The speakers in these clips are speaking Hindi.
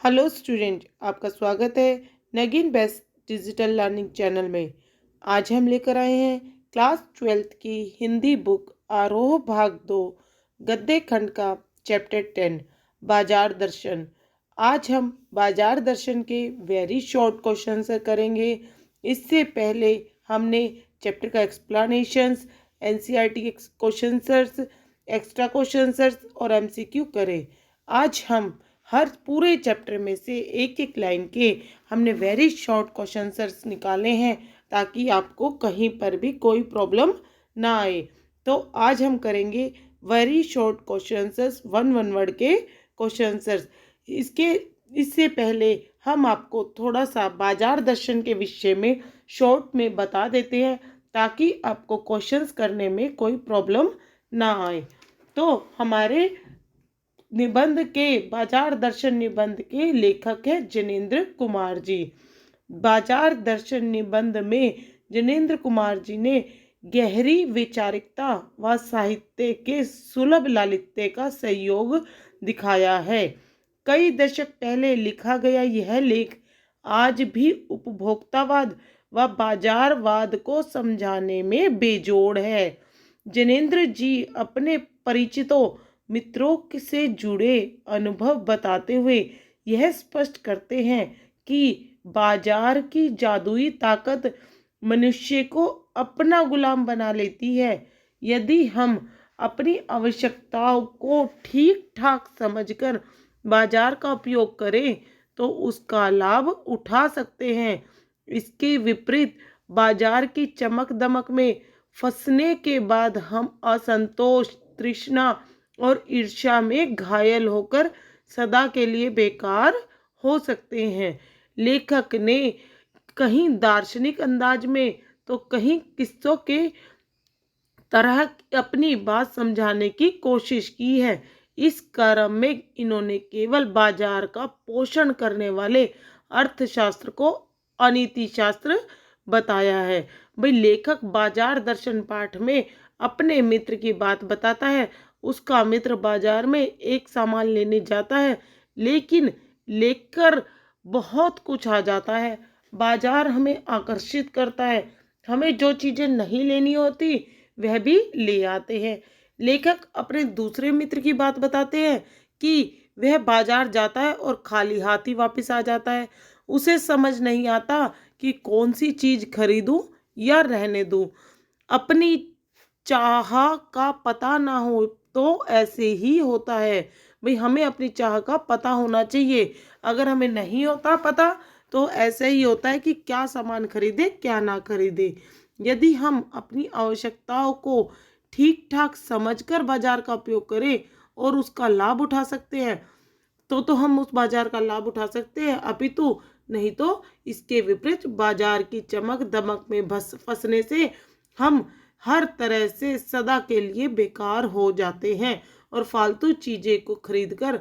हेलो स्टूडेंट, आपका स्वागत है नगीन बेस्ट डिजिटल लर्निंग चैनल में। आज हम लेकर आए हैं क्लास 12th की हिंदी बुक आरोह भाग 2 गद्य खंड का चैप्टर 10 बाजार दर्शन। आज हम बाजार दर्शन के वेरी शॉर्ट क्वेश्चन करेंगे। इससे पहले हमने चैप्टर का एक्सप्लेनेशंस, एनसीईआरटी के क्वेश्चन, एक्स्ट्रा क्वेश्चन और एमसीक्यू करे। आज हम हर पूरे चैप्टर में से एक एक लाइन के हमने वेरी शॉर्ट क्वेश्चन निकाले हैं ताकि आपको कहीं पर भी कोई प्रॉब्लम ना आए। तो आज हम करेंगे very short question, one word के क्वेश्चन। इससे पहले हम आपको थोड़ा सा बाजार दर्शन के विषय में शॉर्ट में बता देते हैं ताकि आपको क्वेश्चंस करने में कोई प्रॉब्लम ना आए। तो हमारे निबंध के बाजार दर्शन निबंध के लेखक है जिनेंद्र कुमार जी। बाजार दर्शन निबंध में जिनेंद्र कुमार जी ने गहरी वैचारिकता व साहित्य के सुलभ लालित्य का सहयोग दिखाया है। कई दशक पहले लिखा गया यह लेख आज भी उपभोक्तावाद व बाजारवाद को समझाने में बेजोड़ है। जिनेंद्र जी अपने परिचितों मित्रों से जुड़े अनुभव बताते हुए यह स्पष्ट करते हैं कि बाजार की जादुई ताकत मनुष्य को अपना गुलाम बना लेती है। यदि हम अपनी आवश्यकताओं को ठीक ठाक समझकर बाजार का उपयोग करें तो उसका लाभ उठा सकते हैं। इसके विपरीत बाजार की चमक दमक में फंसने के बाद हम असंतोष, तृष्णा और ईर्ष्या में घायल होकर सदा के लिए बेकार हो सकते हैं। लेखक ने कहीं दार्शनिक अंदाज में तो कहीं किस्सों के तरह अपनी बात समझाने की कोशिश की है। इस क्रम में इन्होंने केवल बाजार का पोषण करने वाले अर्थशास्त्र को अनीति शास्त्र बताया है। भाई लेखक बाजार दर्शन पाठ में अपने मित्र की बात बताता है। उसका मित्र बाजार में एक सामान लेने जाता है लेकिन लेकर बहुत कुछ आ जाता है। बाजार हमें आकर्षित करता है, हमें जो चीज़ें नहीं लेनी होती वह भी ले आते हैं। लेखक अपने दूसरे मित्र की बात बताते हैं कि वह बाजार जाता है और खाली हाथ ही वापस आ जाता है। उसे समझ नहीं आता कि कौन सी चीज़ खरीदूं या रहने दूं। अपनी चाह का पता ना हो तो ऐसे ही होता है। भाई हमें अपनी चाह का पता होना चाहिए। अगर हमें नहीं होता पता तो ऐसे ही होता है कि क्या सामान खरीदे क्या ना खरीदे। यदि हम अपनी आवश्यकताओं को ठीक ठाक समझकर बाजार का उपयोग करें और उसका लाभ उठा सकते हैं तो हम उस बाजार का लाभ उठा सकते हैं, अपितु नहीं तो इसके विपरीत बाजार की चमक दमक में फंसने से हम हर तरह से सदा के लिए बेकार हो जाते हैं। और फालतू चीज़ें को खरीदकर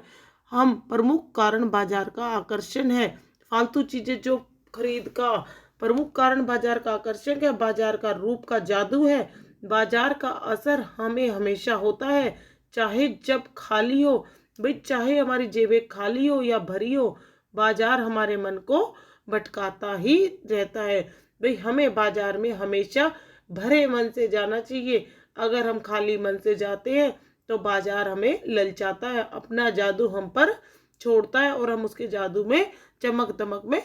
हम प्रमुख कारण बाजार का आकर्षण है। फालतू चीज़ें जो खरीद का प्रमुख कारण बाजार का आकर्षण है, बाजार का रूप का जादू है। बाजार का असर हमें हमेशा होता है, चाहे जब खाली हो। भाई चाहे हमारी जेबें खाली हो या भरी हो, बाजार हमारे मन को भटकाता ही रहता है। भाई हमें बाजार में हमेशा भरे मन से जाना चाहिए। अगर हम खाली मन से जाते हैं तो बाजार हमें ललचाता है, अपना जादू हम पर छोड़ता है और हम उसके जादू में चमक दमक में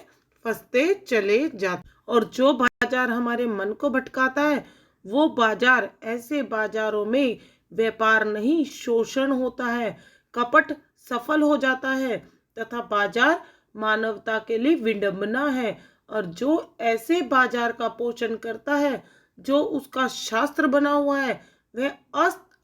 फंसते चले जाते। और जो बाजार हमारे मन को भटकाता है वो बाजार, ऐसे बाजारों में व्यापार नहीं शोषण होता है, कपट सफल हो जाता है तथा बाजार मानवता के लिए विडंबना है। और जो ऐसे बाजार का पोषण करता है, जो उसका शास्त्र बना हुआ है, वह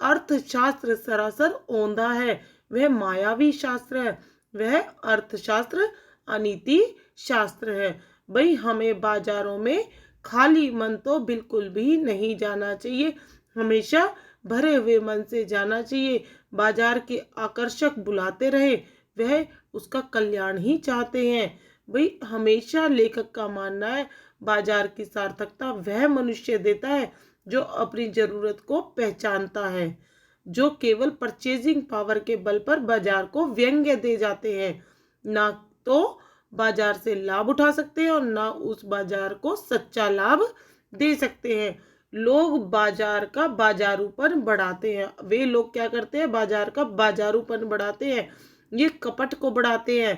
अर्थशास्त्र सरासर औंधा है, वह मायावी शास्त्र है, वह अर्थशास्त्र अनीति शास्त्र है। भाई हमें बाजारों में खाली मन तो बिल्कुल भी नहीं जाना चाहिए, हमेशा भरे हुए मन से जाना चाहिए। बाजार के आकर्षक बुलाते रहे, वह उसका कल्याण ही चाहते हैं। भाई हमेशा लेखक का मानना है बाजार की सार्थकता वह मनुष्य देता है जो अपनी जरूरत को पहचानता है। जो केवल परचेजिंग पावर के बल पर बाजार को व्यंग्य दे जाते हैं, ना तो बाजार से लाभ उठा सकते हैं और ना उस बाजार को सच्चा लाभ दे सकते हैं। लोग बाजार का बाजारूपन बढ़ाते हैं। वे लोग क्या करते हैं? बाजार का बाजारूपन बढ़ाते हैं, ये कपट को बढ़ाते हैं।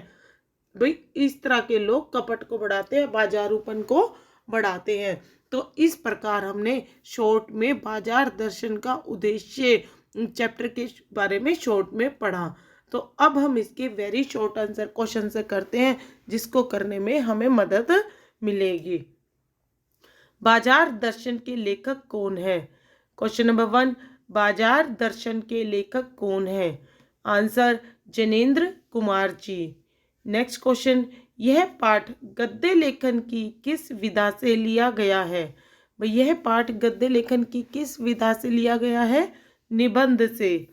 भाई इस तरह के लोग कपट को बढ़ाते हैं, बाजारूपन को बढ़ाते हैं। तो इस प्रकार हमने शॉर्ट में बाजार दर्शन का उद्देश्य चैप्टर के बारे में शॉर्ट में पढ़ा। तो अब हम इसके वेरी शॉर्ट आंसर क्वेश्चन से करते हैं, जिसको करने में हमें मदद मिलेगी। बाजार दर्शन के लेखक कौन है? क्वेश्चन नंबर 1, बाजार दर्शन के लेखक कौन है? Answer Janendra Kumar ji. Next question, यह पाठ गद्य लेखन की किस विधा से लिया गया है? भाई यह पाठ गद्य लेखन की किस विधा से लिया गया है? निबंध से।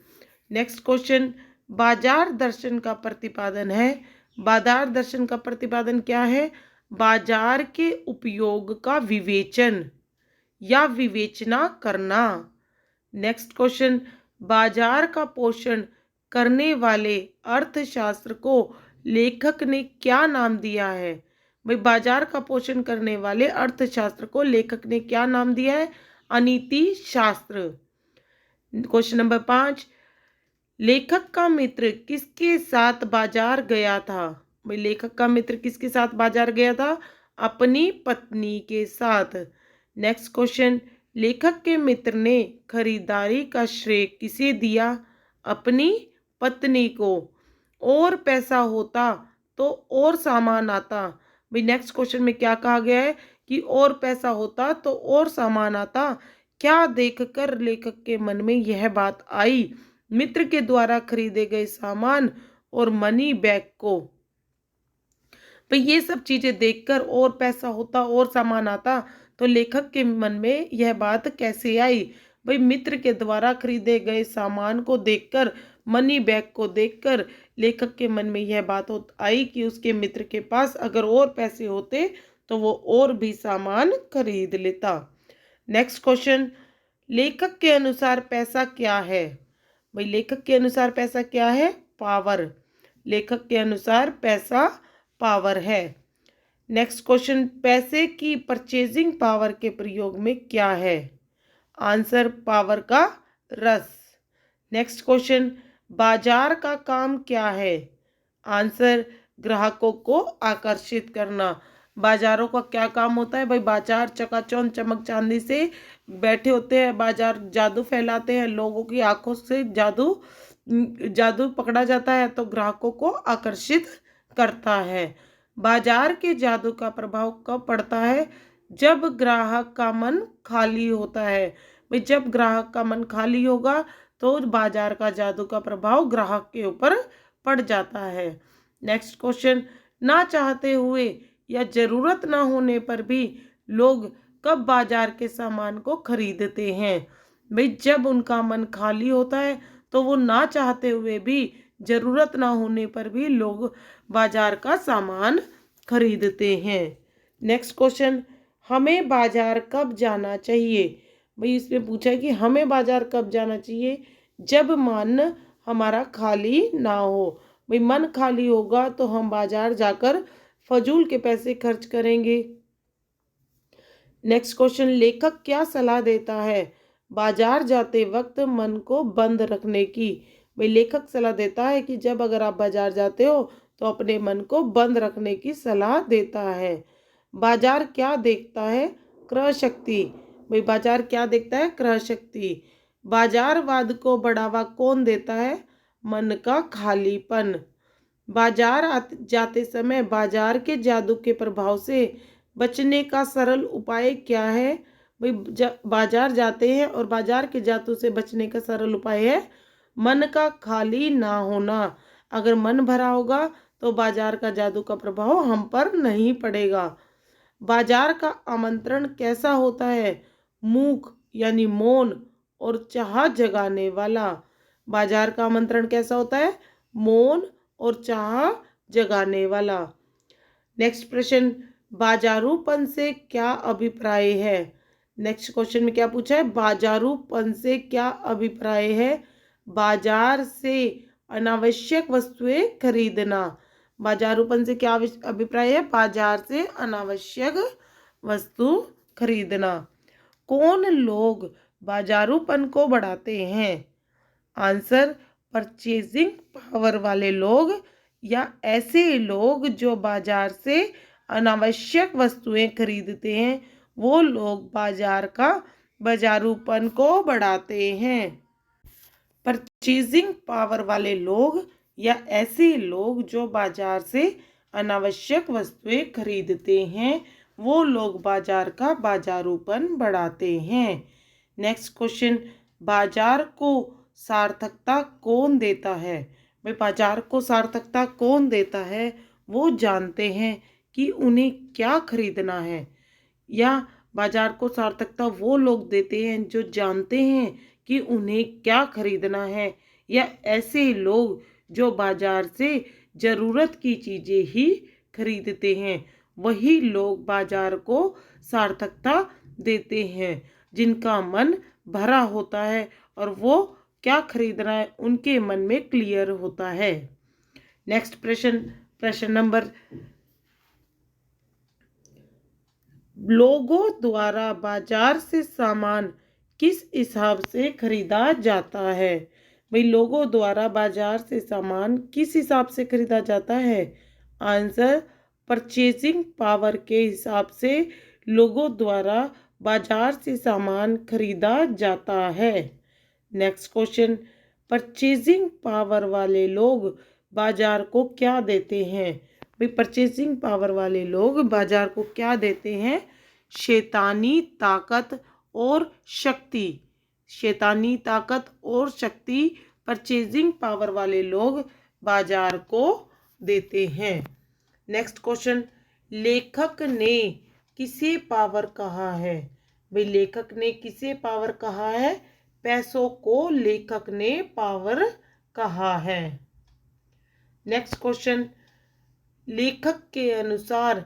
नेक्स्ट क्वेश्चन, बाजार दर्शन का प्रतिपादन है। बाजार दर्शन का प्रतिपादन क्या है? बाजार के उपयोग का विवेचन या विवेचना करना। नेक्स्ट क्वेश्चन, बाजार का पोषण करने वाले अर्थशास्त्र को लेखक ने क्या नाम दिया है? भाई बाजार का पोषण करने वाले अर्थशास्त्र को लेखक ने क्या नाम दिया है? अनीति शास्त्र। क्वेश्चन नंबर 5, लेखक का मित्र किसके साथ बाजार गया था? भाई लेखक का मित्र किसके साथ बाजार गया था? अपनी पत्नी के साथ। नेक्स्ट क्वेश्चन, लेखक के मित्र ने खरीदारी का श्रेय किसे दिया? अपनी पत्नी को। और पैसा होता तो और सामान आता। भाई नेक्स्ट क्वेश्चन में क्या कहा गया है कि और पैसा होता तो और सामान आता। क्या देखकर लेखक के मन में यह बात आई? मित्र के द्वारा खरीदे गए सामान और मनी बैग को। तो ये सब चीजें देखकर और पैसा होता और सामान आता, तो लेखक के मन में यह बात कैसे आई? भाई मित्र के द्वारा खरीदे गए सामान को देखकर, मनी बैग को देखकर लेखक के मन में यह बात आई कि उसके मित्र के पास अगर और पैसे होते तो वो और भी सामान खरीद लेता। नेक्स्ट क्वेश्चन, लेखक के अनुसार पैसा क्या है? भाई लेखक के अनुसार पैसा क्या है? पावर। लेखक के अनुसार पैसा पावर है। नेक्स्ट क्वेश्चन, पैसे की परचेजिंग पावर के प्रयोग में क्या है? आंसर पावर का रस। नेक्स्ट क्वेश्चन, बाजार का काम क्या है? आंसर ग्राहकों को आकर्षित करना। बाजारों का क्या काम होता है? भाई बाजार चकाचौंध चमक चांदी से बैठे होते हैं, बाजार जादू फैलाते हैं, लोगों की आंखों से जादू पकड़ा जाता है तो ग्राहकों को आकर्षित करता है। बाजार के जादू का प्रभाव कब पड़ता है? जब ग्राहक का मन खाली होता है। भाई जब ग्राहक का मन खाली होगा तो बाजार का जादू का प्रभाव ग्राहक के ऊपर पड़ जाता है। नेक्स्ट क्वेश्चन, ना चाहते हुए या जरूरत ना होने पर भी लोग कब बाजार के सामान को खरीदते हैं? भाई जब उनका मन खाली होता है तो वो ना चाहते हुए भी, जरूरत ना होने पर भी लोग बाजार का सामान खरीदते हैं। नेक्स्ट क्वेश्चन, हमें बाजार कब जाना चाहिए? भाई इसमें पूछा है कि हमें बाजार कब जाना चाहिए? जब मन हमारा खाली ना हो। भाई मन खाली होगा तो हम बाजार जाकर फजूल के पैसे खर्च करेंगे। नेक्स्ट क्वेश्चन, लेखक क्या सलाह देता है बाजार जाते वक्त मन को बंद रखने की? भाई लेखक सलाह देता है कि जब अगर आप बाजार जाते हो तो अपने मन को बंद रखने की सलाह देता है। बाजार क्या देखता है? क्रय शक्ति। भाई बाजार क्या देखता है? क्रय शक्ति। बाजारवाद को बढ़ावा कौन देता है? मन का खालीपन। बाजार जाते समय बाजार के जादू के प्रभाव से बचने का सरल उपाय क्या है? भाई बाजार जाते हैं और बाजार के जादू से बचने का सरल उपाय है मन का खाली ना होना। अगर मन भरा होगा तो बाजार का जादू का प्रभाव हम पर नहीं पड़ेगा। बाजार का आमंत्रण कैसा होता है? मूक यानी मौन और चाह जगाने वाला। बाजार का आमंत्रण कैसा होता है? मौन और चाह जगाने वाला। नेक्स्ट प्रश्न, बाजारूपन से क्या अभिप्राय है? नेक्स्ट क्वेश्चन में क्या पूछा है? बाजारूपन से क्या अभिप्राय है? बाजार से अनावश्यक वस्तुएं खरीदना। बाजारूपन से क्या अभिप्राय है? बाजार से अनावश्यक वस्तु खरीदना। कौन लोग बाजारूपन को बढ़ाते हैं? आंसर, परचेजिंग पावर वाले लोग या ऐसे लोग जो बाजार से अनावश्यक वस्तुएं खरीदते हैं, वो लोग बाजारूपन को बढ़ाते हैं। परचेजिंग पावर वाले लोग या ऐसे लोग जो बाजार से अनावश्यक वस्तुएं खरीदते हैं, वो लोग बाजार का बाजारूपन बढ़ाते हैं। नेक्स्ट क्वेश्चन, बाजार को सार्थकता कौन देता है? भाई बाजार को सार्थकता कौन देता है? वो जानते हैं कि उन्हें क्या खरीदना है। या बाजार को सार्थकता वो लोग देते हैं जो जानते हैं कि उन्हें क्या खरीदना है, या ऐसे लोग जो बाजार से ज़रूरत की चीज़ें ही खरीदते हैं, वही लोग बाजार को सार्थकता देते हैं। जिनका मन भरा होता है और वो क्या खरीदना है उनके मन में क्लियर होता है। नेक्स्ट प्रश्न नंबर, लोगों द्वारा बाजार से सामान किस हिसाब से खरीदा जाता है? भाई लोगों द्वारा बाजार से सामान किस हिसाब से खरीदा जाता है? आंसर, परचेजिंग पावर के हिसाब से लोगों द्वारा बाजार से सामान खरीदा जाता है। नेक्स्ट क्वेश्चन, परचेजिंग पावर वाले लोग बाजार को क्या देते हैं? भाई परचेजिंग पावर वाले लोग बाजार को क्या देते हैं? शैतानी ताकत और शक्ति। शैतानी ताकत और शक्ति परचेजिंग पावर वाले लोग बाजार को देते हैं। नेक्स्ट क्वेश्चन, लेखक ने किसे पावर कहा है? भाई लेखक ने किसे पावर कहा है? पैसों को लेखक ने पावर कहा है। नेक्स्ट क्वेश्चन, लेखक के अनुसार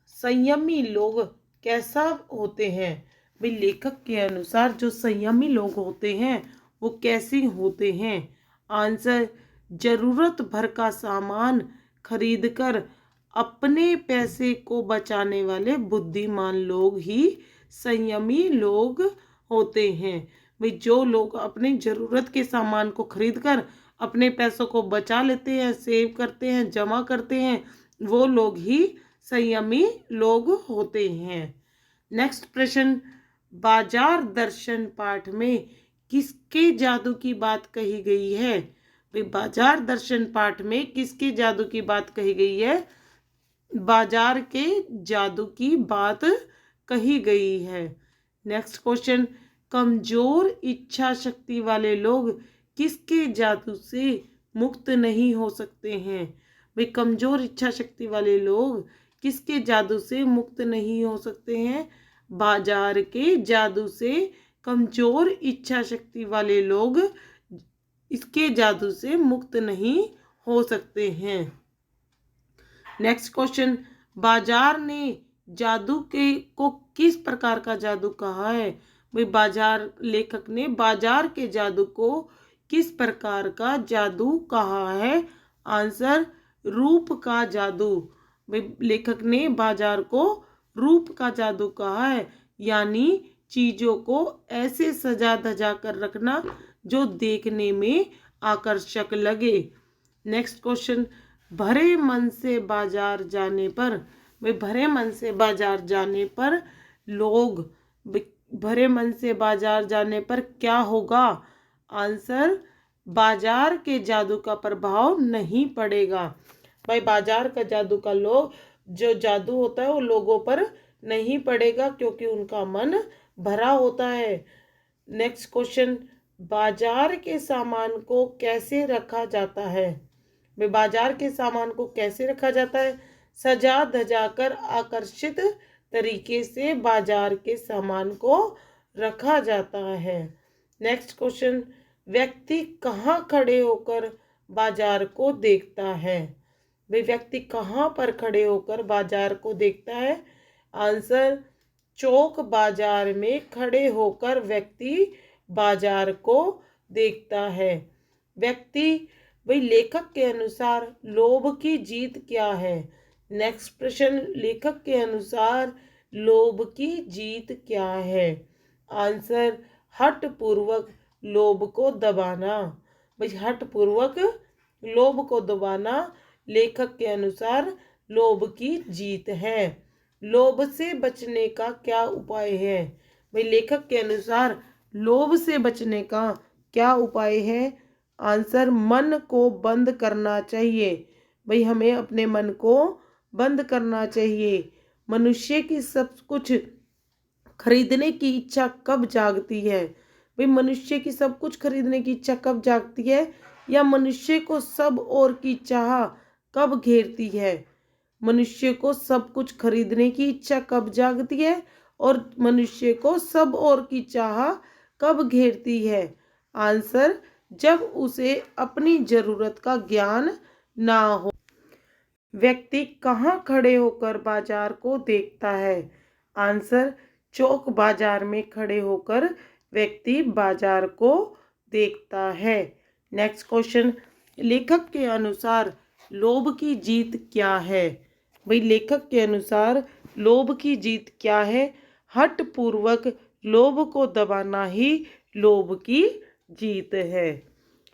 संयमी लोग कैसा होते हैं? भाई लेखक के अनुसार जो संयमी लोग होते हैं वो कैसे होते हैं? आंसर, जरूरत भर का सामान खरीदकर अपने पैसे को बचाने वाले बुद्धिमान लोग ही संयमी लोग होते हैं। भाई जो लोग अपनी ज़रूरत के सामान को खरीदकर अपने पैसों को बचा लेते हैं, सेव करते हैं, जमा करते हैं, वो लोग ही संयमी लोग होते हैं। नेक्स्ट प्रश्न, बाजार दर्शन पाठ में किसके जादू की बात कही गई है? भाई बाजार दर्शन पाठ में किसके जादू की बात कही गई है? बाजार के जादू की बात कही गई है। नेक्स्ट क्वेश्चन, कमजोर इच्छा शक्ति वाले लोग किसके जादू से मुक्त नहीं हो सकते हैं? भाई कमजोर इच्छा शक्ति वाले लोग किसके जादू से मुक्त नहीं हो सकते हैं? बाजार के जादू से कमजोर इच्छा शक्ति वाले लोग इसके जादू से मुक्त नहीं हो सकते हैं। नेक्स्ट क्वेश्चन, बाजार ने जादू को किस प्रकार का जादू कहा है? भाई लेखक ने बाजार के जादू को किस प्रकार का जादू कहा है? आंसर, रूप का जादू। भाई लेखक ने बाजार को रूप का जादू कहा है, यानी चीज़ों को ऐसे सजा धजा कर रखना जो देखने में आकर्षक लगे। नेक्स्ट क्वेश्चन, भरे मन से बाजार जाने पर, भाई भरे मन से बाजार जाने पर लोग भरे मन से बाजार जाने पर क्या होगा? आंसर, बाजार के जादू का प्रभाव नहीं पड़ेगा। भाई बाजार का जादू का जो जादू होता है वो लोगों पर नहीं पड़ेगा क्योंकि उनका मन भरा होता है। नेक्स्ट क्वेश्चन, बाजार के सामान को कैसे रखा जाता है? भाई बाजार के सामान को कैसे रखा जाता है? सजा धजा कर आकर्षित तरीके से बाजार के सामान को रखा जाता है। नेक्स्ट क्वेश्चन, व्यक्ति कहाँ खड़े होकर बाजार को देखता है? भाई व्यक्ति कहाँ पर खड़े होकर बाजार को देखता है? आंसर, चौक बाजार में खड़े होकर व्यक्ति बाजार को देखता है। व्यक्ति भाई लेखक के अनुसार लोभ की जीत क्या है? नेक्स्ट प्रश्न, लेखक के अनुसार लोभ की जीत क्या है? आंसर, हठ पूर्वक लोभ को दबाना। भाई हठ पूर्वक लोभ को दबाना लेखक के अनुसार लोभ की जीत है। लोभ से बचने का क्या उपाय है? भाई लेखक के अनुसार लोभ से बचने का क्या उपाय है? आंसर, मन को बंद करना चाहिए। भाई हमें अपने मन को बंद करना चाहिए। मनुष्य की सब कुछ खरीदने की इच्छा कब जागती है? भाई मनुष्य की सब कुछ खरीदने की इच्छा कब जागती है, या मनुष्य को सब और की चाह कब घेरती है? मनुष्य को सब कुछ खरीदने की इच्छा कब जागती है और मनुष्य को सब और की चाह कब घेरती है? आंसर, जब उसे अपनी जरूरत का ज्ञान ना हो। व्यक्ति कहाँ खड़े होकर बाजार को देखता है? आंसर, चौक बाजार में खड़े होकर व्यक्ति बाजार को देखता है। नेक्स्ट क्वेश्चन, लेखक के अनुसार लोभ की जीत क्या है? भाई लेखक के अनुसार लोभ की जीत क्या है? हठ पूर्वक लोभ को दबाना ही लोभ की जीत है।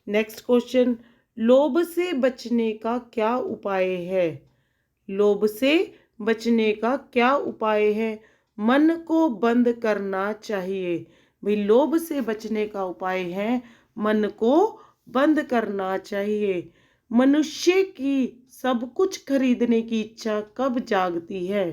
नेक्स्ट क्वेश्चन, लोभ से बचने का क्या उपाय है? लोभ से बचने का क्या उपाय है? मन को बंद करना चाहिए। भाई लोभ से बचने का उपाय है मन को बंद करना चाहिए। मनुष्य की सब कुछ खरीदने की इच्छा कब जागती है?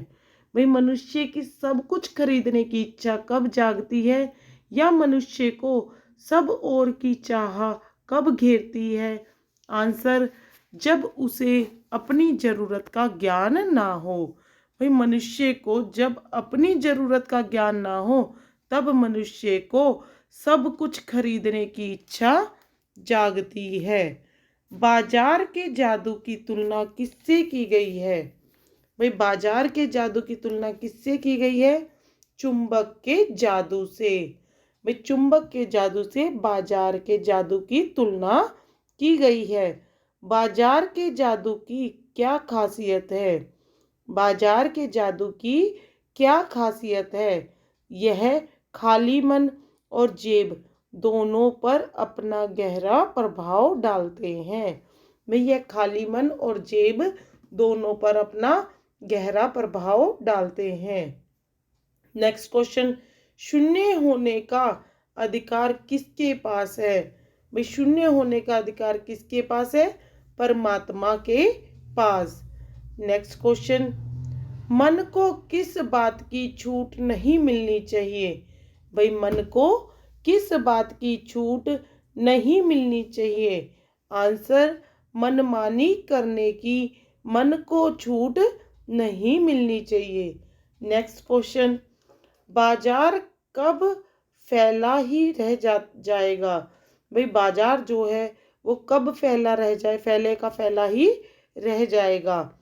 भाई मनुष्य की सब कुछ खरीदने की इच्छा कब जागती है, या मनुष्य को सब और की चाह कब घेरती है? आंसर, जब उसे अपनी जरूरत का ज्ञान ना हो। भाई मनुष्य को जब अपनी जरूरत का ज्ञान ना हो तब मनुष्य को सब कुछ खरीदने की इच्छा जागती है। बाजार के जादू की तुलना किससे की गई है? भाई बाजार के जादू की तुलना किससे की गई है? चुंबक के जादू से। भाई चुंबक के जादू से बाजार के जादू की तुलना की गई है। बाजार के जादू की क्या खासियत है? बाजार के जादू की क्या खासियत है? यह खाली मन और जेब दोनों पर अपना गहरा प्रभाव डालते हैं। भाई यह खाली मन और जेब दोनों पर अपना गहरा प्रभाव डालते हैं। नेक्स्ट क्वेश्चन, शून्य होने का अधिकार किसके पास है? भाई शून्य होने का अधिकार किसके पास है? परमात्मा के पास। नेक्स्ट क्वेश्चन, मन को किस बात की छूट नहीं मिलनी चाहिए? भाई मन को किस बात की छूट नहीं मिलनी चाहिए? आंसर, मनमानी करने की मन को छूट नहीं मिलनी चाहिए। नेक्स्ट क्वेश्चन, बाजार कब फैला ही रह जाएगा? भाई बाजार जो है वो कब फैला रह जाए, फैले का फैला ही रह जाएगा।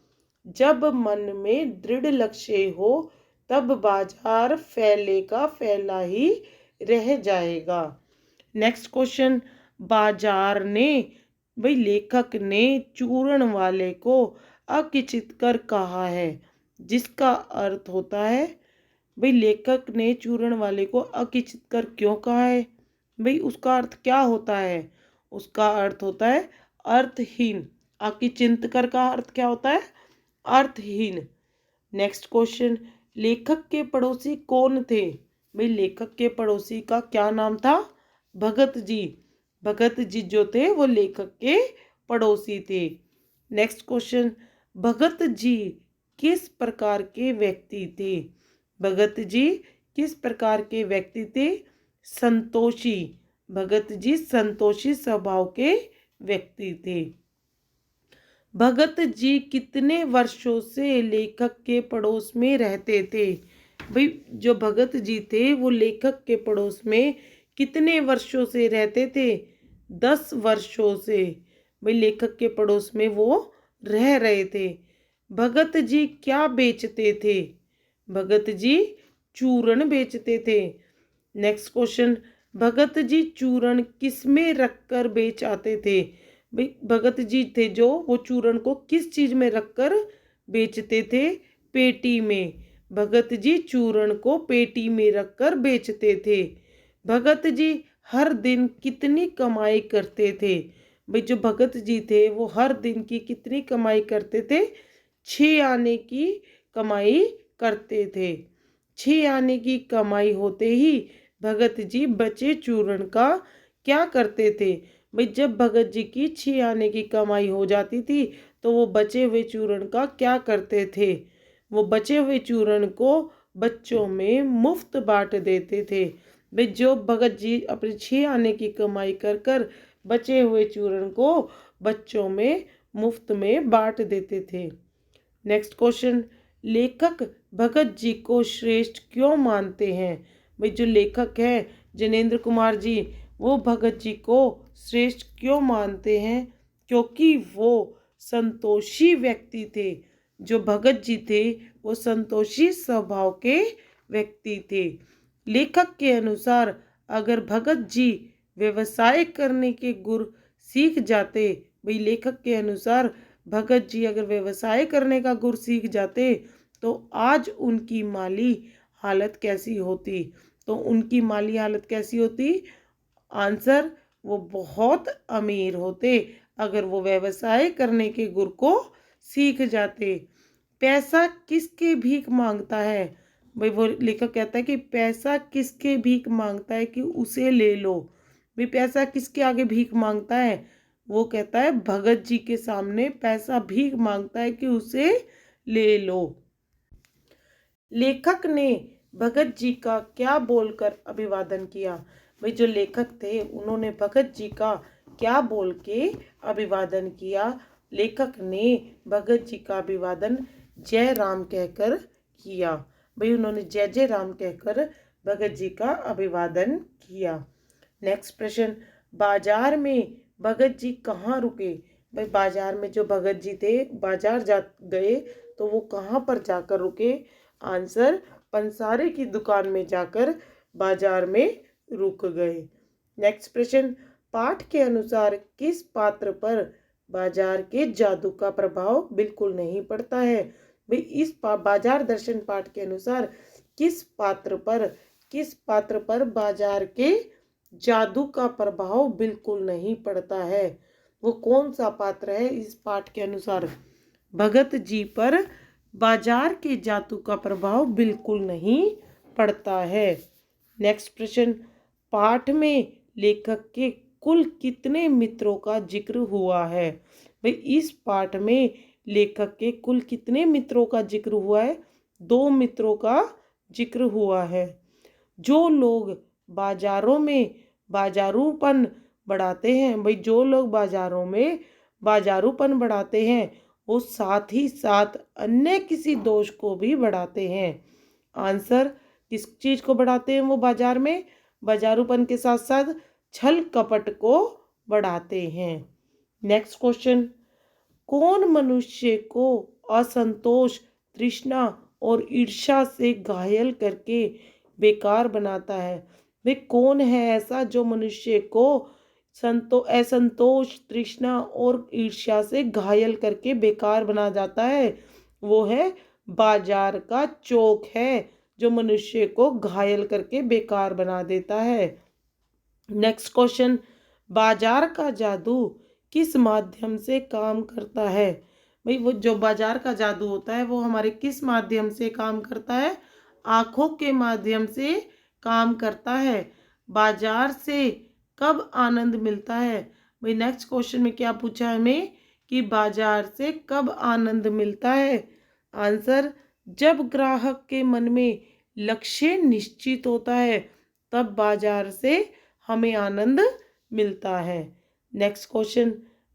जब मन में दृढ़ लक्ष्य हो तब बाजार फैले का फैला ही रह जाएगा। नेक्स्ट क्वेश्चन, बाजार ने, भाई लेखक ने चूरण वाले को अकिचित कर कहा है, जिसका अर्थ होता है, भाई लेखक ने चूरण वाले को अकिचित कर क्यों कहा है? भाई उसका अर्थ क्या होता है? उसका अर्थ होता है अर्थहीन। अकिचिंतकर का अर्थ क्या होता है? अर्थहीन। नेक्स्ट क्वेश्चन, लेखक के पड़ोसी कौन थे? भाई लेखक के पड़ोसी का क्या नाम था? भगत जी। भगत जी जो थे वो लेखक के पड़ोसी थे। नेक्स्ट क्वेश्चन, भगत जी किस प्रकार के व्यक्ति थे? भगत जी किस प्रकार के व्यक्ति थे? संतोषी। भगत जी संतोषी स्वभाव के व्यक्ति थे। भगत जी कितने वर्षों से लेखक के पड़ोस में रहते थे? भाई जो भगत जी थे वो लेखक के पड़ोस में कितने वर्षों से रहते थे? 10 वर्षों से भाई लेखक के पड़ोस में वो रह रहे थे। भगत जी क्या बेचते थे? भगत जी चूरण बेचते थे। नेक्स्ट क्वेश्चन, भगत जी चूरण किस में रखकर बेच आते थे? भाई भगत जी थे जो वो चूर्ण को किस चीज में रखकर बेचते थे? पेटी में। भगत जी चूर्ण को पेटी में रखकर बेचते थे। भगत जी हर दिन कितनी कमाई करते थे? भाई जो भगत जी थे वो हर दिन की कितनी कमाई करते थे? 6 आने की कमाई करते थे। 6 आने की कमाई होते ही भगत जी बचे चूर्ण का क्या करते थे? भाई जब भगत जी की 6 आने की कमाई हो जाती थी तो वो बचे हुए चूर्ण का क्या करते थे? वो बचे हुए चूर्ण को बच्चों में मुफ्त बांट देते थे। भाई जो भगत जी अपने 6 आने की कमाई कर कर बचे हुए चूर्ण को बच्चों में मुफ्त में बांट देते थे। नेक्स्ट क्वेश्चन, लेखक भगत जी को श्रेष्ठ क्यों मानते हैं? भाई जो लेखक है जिनेंद्र कुमार जी, वो भगत जी को श्रेष्ठ क्यों मानते हैं? क्योंकि वो संतोषी व्यक्ति थे। जो भगत जी थे वो संतोषी स्वभाव के व्यक्ति थे। लेखक के अनुसार अगर भगत जी व्यवसाय करने के गुर सीख जाते, भाई लेखक के अनुसार भगत जी अगर व्यवसाय करने का गुर सीख जाते तो आज उनकी माली हालत कैसी होती? तो उनकी माली हालत कैसी होती? आंसर, वो बहुत अमीर होते अगर वो व्यवसाय करने के गुर को सीख जाते। पैसा किसके भीख मांगता है? भाई वो लेखक कहता है कि पैसा किसके भीख मांगता है कि उसे ले लो। भाई पैसा किसके आगे भीख मांगता है? वो कहता है भगत जी के सामने पैसा भीख मांगता है कि उसे ले लो। लेखक ने भगत जी का क्या बोलकर अभिवादन किया? भाई जो लेखक थे उन्होंने भगत जी का क्या बोल के अभिवादन किया? लेखक ने भगत जी का अभिवादन जय राम कहकर किया। भाई उन्होंने जय जय राम कहकर भगत जी का अभिवादन किया। नेक्स्ट प्रश्न, बाजार में भगत जी कहाँ रुके? भाई बाजार में जो भगत जी थे बाजार जा गए तो वो कहाँ पर जाकर रुके? आंसर, पंसारे की दुकान में जाकर बाजार में रुक गए। नेक्स्ट प्रश्न, पाठ के अनुसार किस पात्र पर बाजार के जादू का प्रभाव बिल्कुल नहीं पड़ता है? भाई इस बाजार दर्शन पाठ के अनुसार किस पात्र पर बाजार के जादू का प्रभाव बिल्कुल नहीं पड़ता है? वो कौन सा पात्र है इस पाठ के अनुसार? भगत जी पर बाजार के जादू का प्रभाव बिल्कुल नहीं पड़ता है। नेक्स्ट प्रश्न, पाठ में लेखक के कुल कितने मित्रों का जिक्र हुआ है? भाई इस पाठ में लेखक के कुल कितने मित्रों का जिक्र हुआ है? 2 मित्रों का जिक्र हुआ है। जो लोग बाजारों में बाजारूपन बढ़ाते हैं, भाई जो लोग बाजारों में बाजारूपन बढ़ाते हैं वो साथ ही साथ अन्य किसी दोष को भी बढ़ाते हैं। आंसर, किस चीज को बढ़ाते हैं वो बाजार में? बाजारूपन के साथ साथ छल कपट को बढ़ाते हैं। नेक्स्ट क्वेश्चन, कौन मनुष्य को असंतोष, तृष्णा और ईर्ष्या से घायल करके बेकार बनाता है? वे कौन है ऐसा जो मनुष्य को असंतोष, तृष्णा और ईर्ष्या से घायल करके बेकार बना जाता है? वो है बाजार का चौक है जो मनुष्य को घायल करके बेकार बना देता है। नेक्स्ट क्वेश्चन, बाजार का जादू किस माध्यम से काम करता है? भाई वो जो बाजार का जादू होता है वो हमारे किस माध्यम से काम करता है? आंखों के माध्यम से काम करता है। बाजार से कब आनंद मिलता है? भाई नेक्स्ट क्वेश्चन में क्या पूछा है हमें कि बाजार से कब आनंद मिलता है? आंसर, जब ग्राहक के मन में लक्ष्य निश्चित होता है तब बाजार से हमें आनंद मिलता है। नेक्स्ट क्वेश्चन,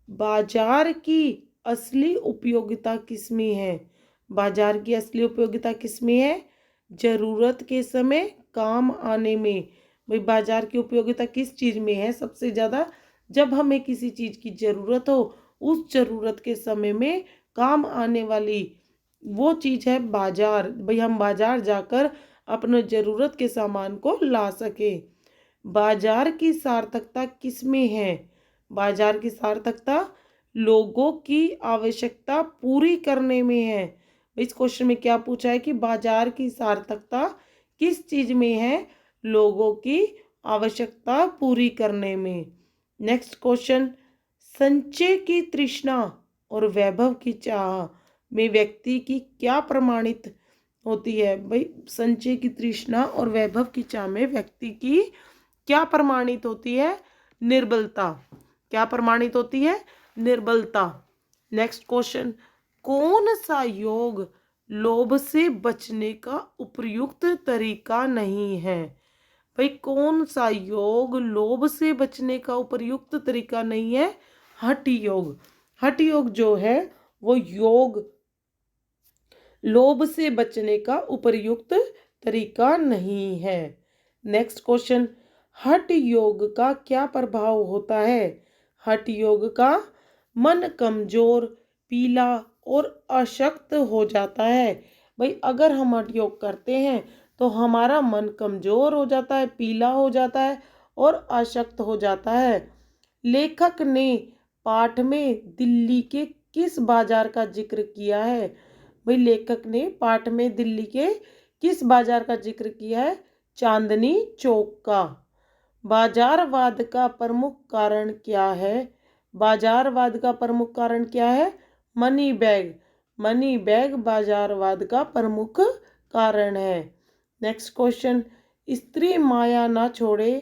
बाजार की असली उपयोगिता किसमें है? बाजार की असली उपयोगिता किसमें है? जरूरत के समय काम आने में। भाई बाजार की उपयोगिता किस चीज में है सबसे ज्यादा? जब हमें किसी चीज की जरूरत हो उस जरूरत के समय में काम आने वाली वो चीज है बाजार। भाई हम बाजार जाकर अपने जरूरत के सामान को ला सके। बाजार की सार्थकता किसमें है? बाजार की सार्थकता लोगों की आवश्यकता पूरी करने में है। इस क्वेश्चन में क्या पूछा है कि बाजार की सार्थकता किस चीज में है? लोगों की आवश्यकता पूरी करने में। नेक्स्ट क्वेश्चन, संचय की तृष्णा और वैभव की चाह में व्यक्ति की क्या प्रमाणित होती है? भाई संचय की तृष्णा और वैभव की चाह में व्यक्ति की क्या प्रमाणित होती है? निर्बलता। क्या प्रमाणित होती है? निर्बलता। नेक्स्ट क्वेश्चन, कौन सा योग लोभ से बचने का उपयुक्त तरीका नहीं है? भाई कौन सा योग लोभ से बचने का उपयुक्त तरीका नहीं है? हठ योग। हठ योग जो है वो योग लोभ से बचने का उपयुक्त तरीका नहीं है। नेक्स्ट क्वेश्चन, हठ योग का क्या प्रभाव होता है? हठ योग का मन कमजोर, पीला और अशक्त हो जाता है। भाई अगर हम हठ योग करते हैं तो हमारा मन कमजोर हो जाता है, पीला हो जाता है और अशक्त हो जाता है। लेखक ने पाठ में दिल्ली के किस बाजार का जिक्र किया है? भाई लेखक ने पाठ में दिल्ली के किस बाजार का जिक्र किया है? चांदनी चौक का। बाजारवाद का प्रमुख कारण क्या है? बाजारवाद का प्रमुख कारण क्या है? Money bag. मनी बैग बाजारवाद का प्रमुख कारण है। नेक्स्ट क्वेश्चन, स्त्री माया ना छोड़े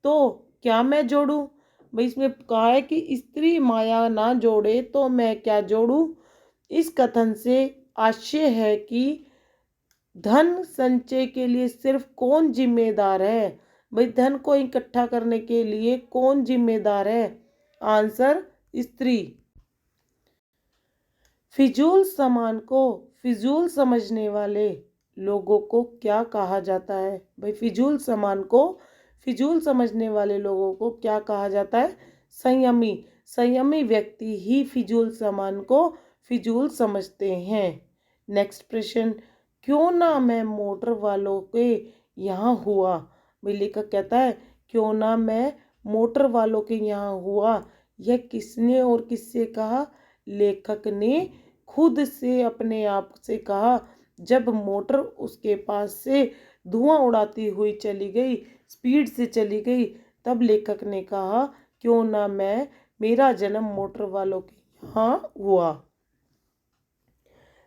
तो क्या मैं जोड़ूं? भाई इसमें कहा है कि स्त्री माया ना जोड़े तो मैं क्या जोड़ूं। इस कथन से आशय है कि धन संचय के लिए सिर्फ कौन जिम्मेदार है? भाई धन को इकट्ठा करने के लिए कौन जिम्मेदार है? आंसर, स्त्री। फिजूल सामान को फिजूल समझने वाले लोगों को क्या कहा जाता है? भाई फिजूल सामान को फिजूल समझने वाले लोगों को क्या कहा जाता है? संयमी। संयमी व्यक्ति ही फिजूल सामान को फिजूल समझते हैं। नेक्स्ट प्रश्न, क्यों ना मैं मोटर वालों के यहाँ हुआ? भाई लेखक कहता है क्यों ना मैं मोटर वालों के यहाँ हुआ। यह किसने और किससे कहा? लेखक ने खुद से अपने आप से कहा। जब मोटर उसके पास से धुआं उड़ाती हुई चली गई, स्पीड से चली गई, तब लेखक ने कहा क्यों ना मेरा जन्म मोटर वालों के यहाँ हुआ।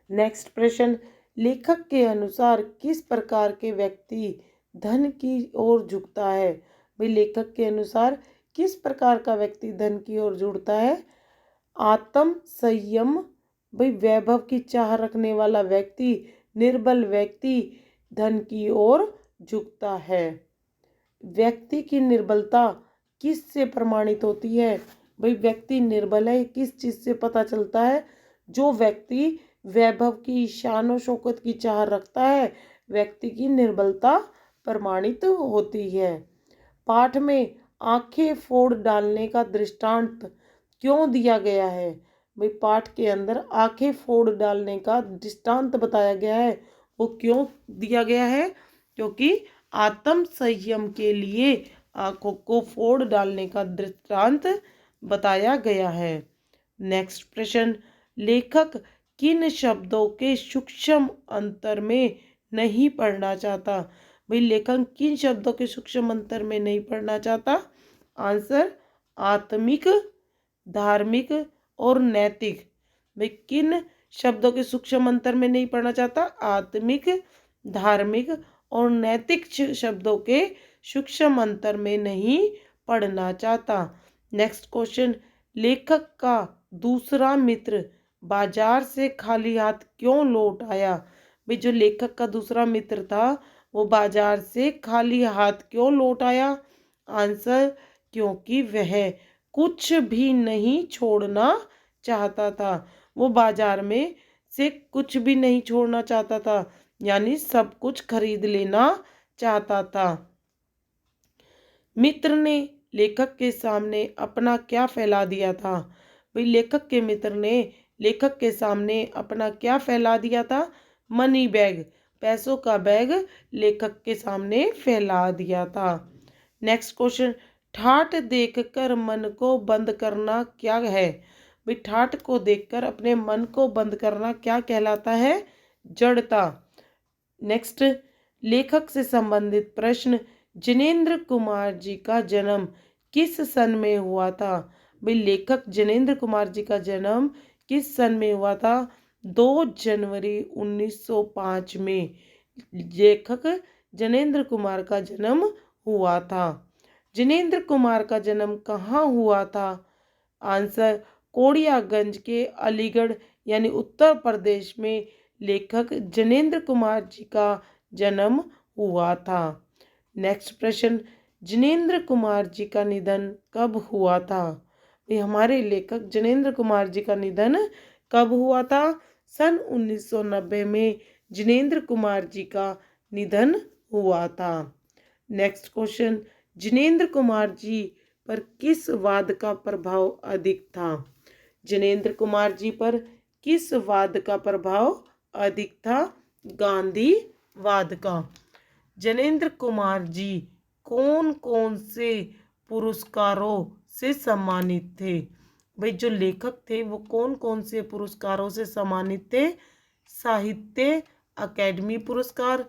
नेक्स्ट प्रश्न, लेखक के अनुसार किस प्रकार के व्यक्ति धन की ओर झुकता है? भाई लेखक के अनुसार किस प्रकार का व्यक्ति धन की ओर जुड़ता है? आत्म संयम। भाई वैभव की चाह रखने वाला व्यक्ति, निर्बल व्यक्ति धन की ओर झुकता है। व्यक्ति की निर्बलता किस से प्रमाणित होती है? भाई व्यक्ति निर्बल है किस चीज से पता चलता है? जो व्यक्ति वैभव की, शान और शौकत की चाह रखता है, व्यक्ति की निर्बलता प्रमाणित होती है। पाठ में आंखें फोड़ डालने का दृष्टांत क्यों दिया गया है? भाई पाठ के अंदर आंखें फोड़ डालने का दृष्टांत बताया गया है। वो क्यों दिया गया है? क्योंकि आत्म संयम के लिए आंखों को फोड़ डालने का दृष्टांत बताया गया है। नेक्स्ट प्रश्न, लेखक किन शब्दों के सूक्ष्म अंतर में नहीं पढ़ना चाहता? भाई लेखक किन शब्दों के सूक्ष्म अंतर में नहीं पढ़ना चाहता? आंसर, आत्मिक, धार्मिक और नैतिक। भाई किन शब्दों के सूक्ष्म अंतर में नहीं पढ़ना चाहता? आत्मिक, धार्मिक और नैतिक शब्दों के सूक्ष्म अंतर में नहीं पढ़ना चाहता। नेक्स्ट क्वेश्चन, लेखक का दूसरा मित्र बाजार से खाली हाथ क्यों लौट आया? भाई जो लेखक का दूसरा मित्र था वो बाजार से खाली हाथ क्यों लौट आया? आंसर, क्योंकि वह कुछ भी नहीं छोड़ना चाहता था। वो बाजार में से कुछ भी नहीं छोड़ना चाहता था, यानी सब कुछ खरीद लेना चाहता था। मित्र ने लेखक के सामने अपना क्या फैला दिया था? भाई लेखक के मित्र ने लेखक के सामने अपना क्या फैला दिया था? मनी बैग, पैसों का बैग लेखक के सामने फैला दिया था। नेक्स्ट क्वेश्चन, ठाठ देखकर मन को बंद करना क्या है? भाई ठाठ को देखकर अपने मन को बंद करना क्या कहलाता है? जड़ता। नेक्स्ट, लेखक से संबंधित प्रश्न। जिनेंद्र कुमार जी का जन्म किस सन में हुआ था? भाई लेखक जिनेंद्र कुमार जी का जन्म किस सन में हुआ था? 2 जनवरी 1905 में लेखक जिनेंद्र कुमार का जन्म हुआ था। जिनेंद्र कुमार का जन्म कहाँ हुआ था? आंसर, कोड़ियागंज के अलीगढ़ यानी उत्तर प्रदेश में लेखक जिनेंद्र कुमार जी का जन्म हुआ था। नेक्स्ट प्रश्न, जिनेंद्र कुमार जी का निधन कब हुआ था? ये हमारे लेखक जिनेंद्र कुमार जी का निधन कब हुआ था? सन 1990 में जिनेंद्र कुमार जी का निधन हुआ था। नेक्स्ट क्वेश्चन, जिनेंद्र कुमार जी पर किस वाद का प्रभाव अधिक था? जिनेंद्र कुमार जी पर किस वाद का प्रभाव अधिक था? गांधीवाद का। जिनेंद्र कुमार जी कौन कौन से पुरस्कारों से सम्मानित थे? भाई जो लेखक थे वो कौन कौन से पुरस्कारों से सम्मानित थे? साहित्य अकादमी पुरस्कार,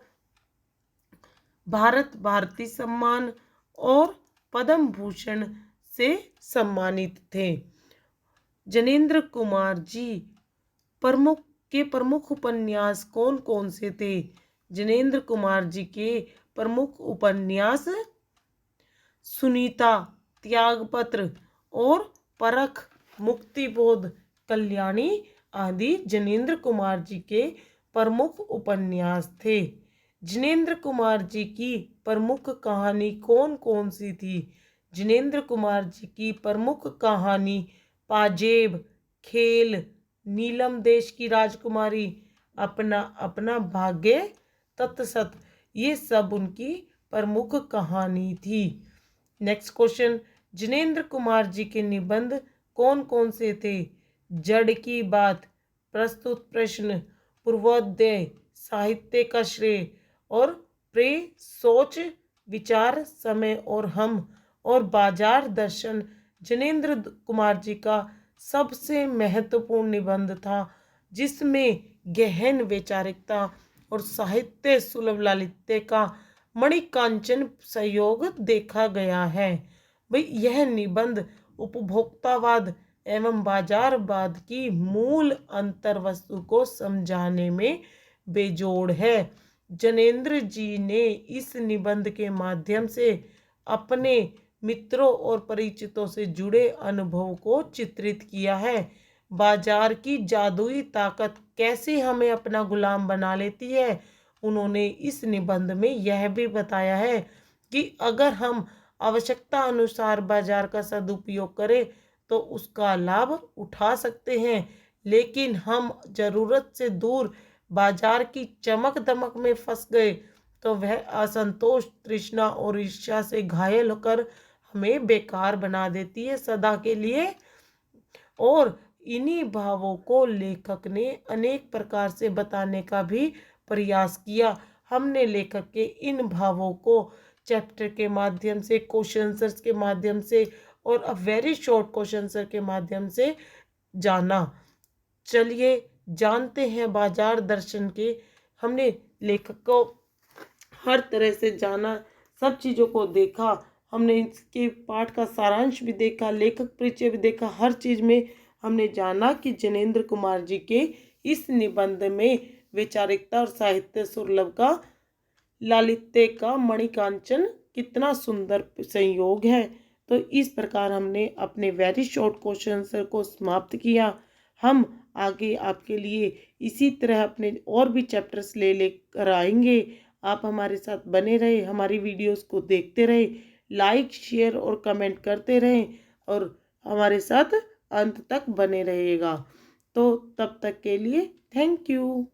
भारत भारती सम्मान और पद्म भूषण से सम्मानित थे। जिनेंद्र कुमार जी प्रमुख उपन्यास कौन कौन से थे? जिनेंद्र कुमार जी के प्रमुख उपन्यास सुनीता, त्यागपत्र और परख, मुक्तिबोध, कल्याणी आदि जिनेंद्र कुमार जी के प्रमुख उपन्यास थे। जिनेंद्र कुमार जी की प्रमुख कहानी कौन कौन सी थी? जिनेंद्र कुमार जी की प्रमुख कहानी पाजेब, खेल, नीलम देश की राजकुमारी, अपना अपना भाग्य, तत्सत, ये सब उनकी प्रमुख कहानी थी। नेक्स्ट क्वेश्चन, जिनेंद्र कुमार जी के निबंध कौन कौन से थे? जड़ की बात, प्रस्तुत प्रश्न, पूर्वोदय, साहित्य का श्रेय और प्रे, सोच, विचार, समय और हम और बाजार दर्शन जिनेंद्र कुमार जी का सबसे महत्वपूर्ण निबंध था, जिसमें गहन वैचारिकता और साहित्य सुलभ लालित्य का मणिकांचन सहयोग देखा गया है। भाई यह निबंध उपभोक्तावाद एवं बाजारवाद की मूल अंतर वस्तु को समझाने में बेजोड़ है। जिनेंद्र जी ने इस निबंध के माध्यम से अपने मित्रों और परिचितों से जुड़े अनुभव को चित्रित किया है। बाजार की जादुई ताकत कैसे हमें अपना गुलाम बना लेती है, उन्होंने इस निबंध में यह भी बताया है कि अगर हम आवश्यकता अनुसार बाजार का सदुपयोग करें तो उसका लाभ उठा सकते हैं, लेकिन हम जरूरत से दूर बाजार की चमक दमक में फंस गए तो वह असंतोष, तृष्णा और ईर्ष्या से घायल होकर हमें बेकार बना देती है सदा के लिए। और इन्हीं भावों को लेखक ने अनेक प्रकार से बताने का भी प्रयास किया। हमने लेखक के इन भावों को चैप्टर के माध्यम से, क्वेश्चन आंसर्स के माध्यम से और a very short question answer के माध्यम से जाना। चलिए जानते हैं बाजार दर्शन के। हमने लेखक को हर तरह से जाना, सब चीज़ों को देखा, हमने इसके पाठ का सारांश भी देखा, लेखक परिचय भी देखा। हर चीज़ में हमने जाना कि जिनेंद्र कुमार जी के इस निबंध में वैचारिकता और साहित्य सुलभ का लालित्य का मणिकांचन कितना सुंदर संयोग है। तो इस प्रकार हमने अपने वेरी शॉर्ट क्वेश्चन आंसर को समाप्त किया। हम आगे आपके लिए इसी तरह अपने और भी चैप्टर्स लेकर आएंगे। आप हमारे साथ बने रहे, हमारी वीडियोस को देखते रहे, लाइक, शेयर और कमेंट करते रहें और हमारे साथ अंत तक बने रहिएगा। तो तब तक के लिए थैंक यू।